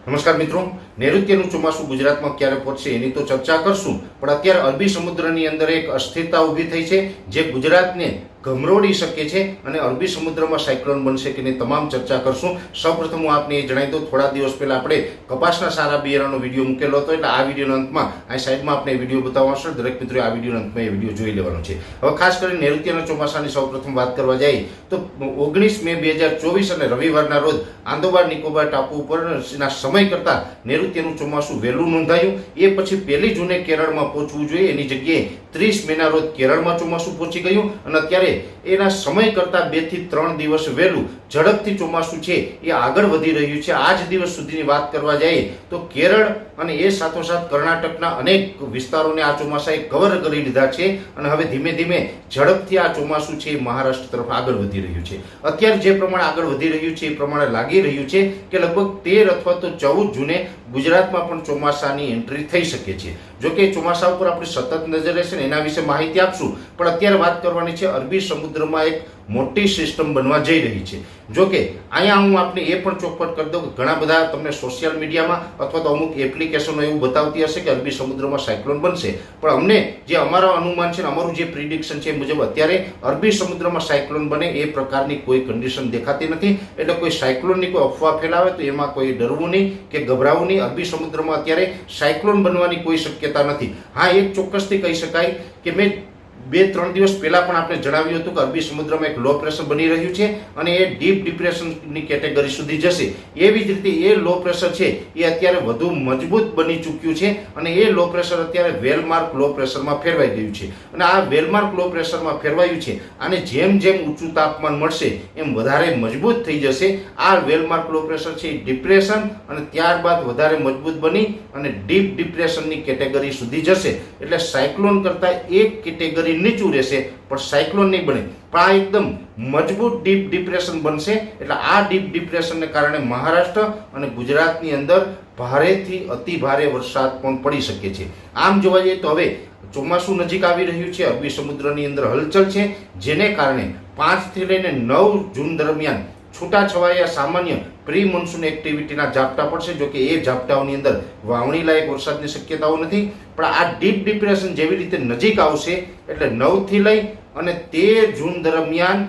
નમસ્કાર મિત્રો, નૈઋત્યનું ચોમાસું ગુજરાતમાં ક્યારે પહોંચશે એની તો ચર્ચા કરશું, પણ અત્યારે અરબી સમુદ્રની અંદર એક અસ્થિરતા ઊભી થઈ છે જે ગુજરાતને ગમરોડી શકે છે અને અરબી સમુદ્રમાં સાયક્લોન બનશે કે નહીં તમામ ચર્ચા કરશું. સૌપ્રથમ હું આપને એ જણાવી દઉં, થોડા દિવસ પહેલા આપણે કપાસના સારા બિયારણનો વિડીયો મૂકેલો હતો, એટલે આ વિડીયોના અંતમાં આ સાઈડમાં આપણે વિડીયો બતાવવાનો છે. દરેક મિત્રોએ આ વિડીયોના અંતમાં એ વિડીયો જોઈ લેવાનો છે. હવે ખાસ કરીને નૈઋત્યના ચોમાસાની સૌપ્રથમ વાત કરવા જઈએ તો 19 મે 2024 અને રવિવારના રોજ આંદોબાર નિકોબાર ટાપુ ઉપરના સમય કરતાં નૈઋત્યનું ચોમાસું વહેલું નોંધાયું. એ પછી 1 જૂને કેરળમાં પહોંચવું જોઈએ, એની જગ્યાએ 30 મેના રોજ કેરળમાં ચોમાસું પહોંચી ગયું અને અત્યારે એના સમય કરતાં 2 થી 3 દિવસ વહેલું ઝડપથી ચોમાસું છે એ આગળ વધી રહ્યું છે. આજ દિવસ સુધીની વાત કરવા જઈએ તો કેરળ અને એ સાથોસાથ કર્ણાટકના અનેક વિસ્તારોને આ ચોમાસાએ કવર કરી લીધા છે અને હવે ધીમે ધીમે ઝડપથી આ ચોમાસું છે એ મહારાષ્ટ્ર તરફ આગળ વધી રહ્યું છે. અત્યારે જે પ્રમાણે આગળ વધી રહ્યું છે એ પ્રમાણે લાગી રહ્યું છે કે લગભગ 13 અથવા તો 14 જૂને ગુજરાતમાં પણ ચોમાસાની એન્ટ્રી થઈ શકે છે. જોકે ચોમાસા ઉપર આપણે સતત નજર રહેશે ને એના વિશે માહિતી આપશું, પણ અત્યારે વાત કરવાની છે અરબી સમુદ્રમાં એક મોટી સિસ્ટમ બનવા જઈ રહી છે. જોકે અહીંયા હું આપને એ પણ ચોખવટ કરી દઉં કે ઘણા બધા તમને સોશિયલ મીડિયામાં અથવા તો અમુક એપ્લિકેશનો એવું બતાવતી હશે કે અરબી સમુદ્રમાં સાયક્લોન બનશે, પણ અમને જે અમારો અનુમાન છે, અમારું જે પ્રિડિક્શન છે એ મુજબ અત્યારે અરબી સમુદ્રમાં સાયક્લોન બને એ પ્રકારની કોઈ કન્ડિશન દેખાતી નથી. એટલે કોઈ સાયક્લોનની કોઈ અફવા ફેલાવે તો એમાં કોઈ ડરવું નહીં કે ગભરાવું નહીં. અરબી સમુદ્રમાં અત્યારે સાયક્લોન બનવાની કોઈ શક્યતા નથી. હા, એક ચોક્કસથી કહી શકાય કે મેં 2-3 દિવસ પહેલા પણ આપણે જણાવ્યું હતું કે અરબી સમુદ્રમાં એક લો પ્રેશર બની રહ્યું છે અને એ ડીપ ડિપ્રેશનની કેટેગરી સુધી જશે. એવી જ રીતે એ લો પ્રેશર છે એ અત્યારે વધુ મજબૂત બની ચૂક્યું છે અને એ લો પ્રેશર અત્યારે વેલમાર્ક લો પ્રેશરમાં ફેરવાઈ ગયું છે. અને આ વેલમાર્ક લો પ્રેશરમાં ફેરવાયું છે આને જેમ જેમ ઊંચું તાપમાન મળશે એમ વધારે મજબૂત થઈ જશે. આ વેલમાર્ક લો પ્રેશર છે એ ડિપ્રેશન અને ત્યારબાદ વધારે મજબૂત બની અને ડીપ ડિપ્રેશનની કેટેગરી સુધી જશે. એટલે સાયક્લોન કરતાં એક કેટેગરી નીચું રહેશે પણ સાયક્લોન નહીં બને, પણ આ એકદમ મજબૂત ડીપ ડિપ્રેશન બનશે. એટલે આ ડીપ ડિપ્રેશનને કારણે મહારાષ્ટ્ર અને ગુજરાતની અંદર ભારેથી અતિ ભારે વરસાદ પણ પડી શકે છે. આમ જોવા જઈએ તો હવે ચોમાસું નજીક આવી રહ્યું છે, અરબી સમુદ્રની અંદર હલચલ છે, જેને કારણે 5 થી લઈને 9 જૂન દરમિયાન છૂટાછવાયા સામાન્ય પ્રી મોન્સૂન એક્ટિવિટીના ઝાપટા પડશે. જો કે એ ઝાપટાઓની અંદર વાવણી લાયક વરસાદની શક્યતાઓ નથી, પણ આ ડીપ ડિપ્રેશન જેવી રીતે નજીક આવશે એટલે 9 થી લઈ અને 13 જૂન દરમિયાન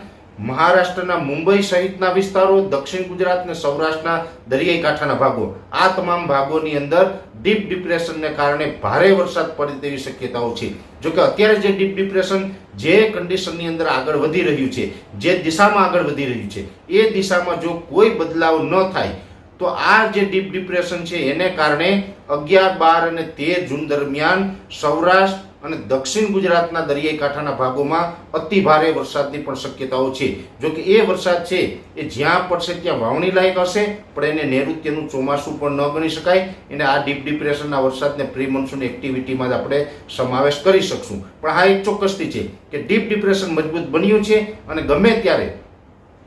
મહારાષ્ટ્રના મુંબઈ સહિતના વિસ્તારો, દક્ષિણ ગુજરાત અને સૌરાષ્ટ્રના દરિયાઈ કાંઠાના ભાગો, આ તમામ ભાગોની અંદર ડીપ ડિપ્રેશનને કારણે ભારે વરસાદ પડે તેવી શક્યતાઓ છે. જોકે અત્યારે જે ડીપ ડિપ્રેશન જે કન્ડિશનની અંદર આગળ વધી રહ્યું છે, જે દિશામાં આગળ વધી રહ્યું છે, એ દિશામાં જો કોઈ બદલાવ ન થાય તો આ જે ડીપ ડિપ્રેશન છે એને કારણે 11, 12 અને 13 જૂન દરમિયાન સૌરાષ્ટ્ર અને દક્ષિણ ગુજરાતના દરિયાઈ કાંઠાના ભાગોમાં અતિ ભારે વરસાદની પણ શક્યતાઓ છે. જો કે એ વરસાદ છે એ જ્યાં પડશે ત્યાં વાવણી લાયક હશે, પણ એને નૈઋત્યનું ચોમાસું પણ ન ગણી શકાય. એને આ ડીપ ડિપ્રેશનના વરસાદને પ્રી મોન્સૂન એક્ટિવિટીમાં જ આપણે સમાવેશ કરી શકશું. પણ હા, એક ચોક્કસથી છે કે ડીપ ડિપ્રેશન મજબૂત બન્યું છે અને ગમે ત્યારે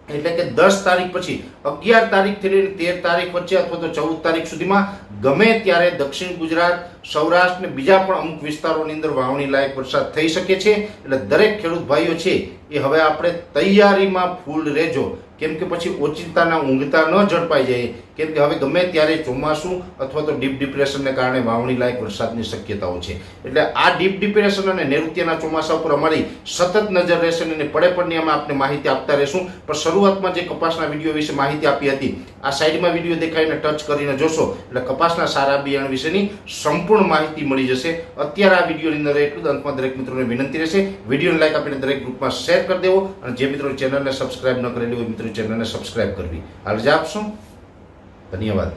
એટલે કે 10 તારીખ પછી 11 તારીખથી લઈને 13 તારીખ વચ્ચે અથવા તો 14 તારીખ સુધીમાં ગમે ત્યારે દક્ષિણ ગુજરાત, સૌરાષ્ટ્ર ને બીજા પણ અમુક વિસ્તારોની અંદર વાવણી લાયક વરસાદ થઈ શકે છે. એટલે દરેક ખેડૂત ભાઈઓ છે એ હવે આપણે તૈયારીમાં ફૂલ રહેજો, કેમ કે પછી ઓચિંતાના ઊંઘતા ન ઝડપાઈ જાય, કેમ કે હવે ગમે ત્યારે ચોમાસું અથવા તો ડીપ ડિપ્રેશનને કારણે વાવણી લાયક વરસાદની શક્યતાઓ છે. એટલે આ ડીપ ડિપ્રેશન અને નૈઋત્યના ચોમાસા ઉપર અમારી સતત નજર રહેશે અને પડે પડની અમે આપને માહિતી આપતા રહેશું. પણ શરૂઆતમાં જે કપાસના વિડીયો વિશે માહિતી આપી હતી, આ સાઈડમાં વિડીયો દેખાઈને ટચ કરીને જોશો એટલે કપાસના સારા બિયારણ વિશેની સંપૂર્ણ માહિતી મળી જશે. અત્યારે આ વિડીયોની અંદર એટલું જ. અંતમાં દરેક મિત્રોને વિનંતી રહેશે, વિડીયોને લાઈક આપીને દરેક ગ્રુપમાં શેર કરી દેવો અને જે મિત્રો ચેનલને સબસ્ક્રાઇબ ન કરેલી હોય મિત્રો ચેનલને સબસ્ક્રાઇબ કરવી. હાલ જ આપશો. ધન્યવાદ.